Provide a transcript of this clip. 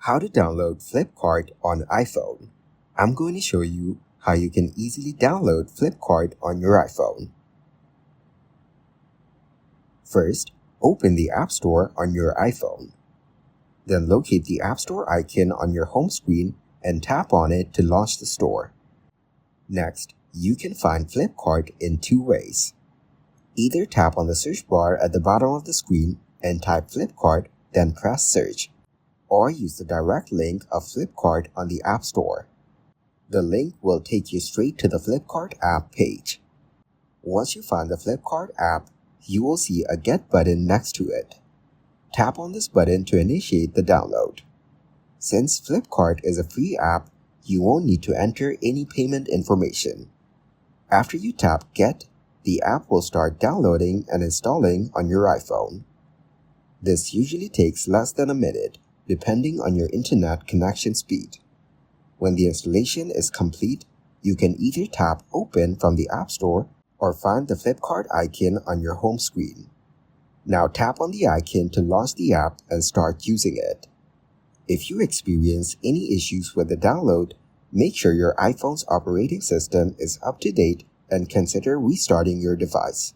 How to download Flipkart on iPhone. I'm going to show you how you can easily download Flipkart on your iPhone. First, open the App Store on your iPhone. Then locate the App Store icon on your home screen and tap on it to launch the store. Next, you can find Flipkart in two ways. Either tap on the search bar at the bottom of the screen and type Flipkart, then press search, or use the direct link of Flipkart on the App Store. The link will take you straight to the Flipkart app page. Once you find the Flipkart app, you will see a Get button next to it. Tap on this button to initiate the download. Since Flipkart is a free app, you won't need to enter any payment information. After you tap Get, the app will start downloading and installing on your iPhone. This usually takes less than a minute, depending on your internet connection speed. When the installation is complete, you can either tap Open from the App Store or find the Flipkart icon on your home screen. Now tap on the icon to launch the app and start using it. If you experience any issues with the download, make sure your iPhone's operating system is up to date and consider restarting your device.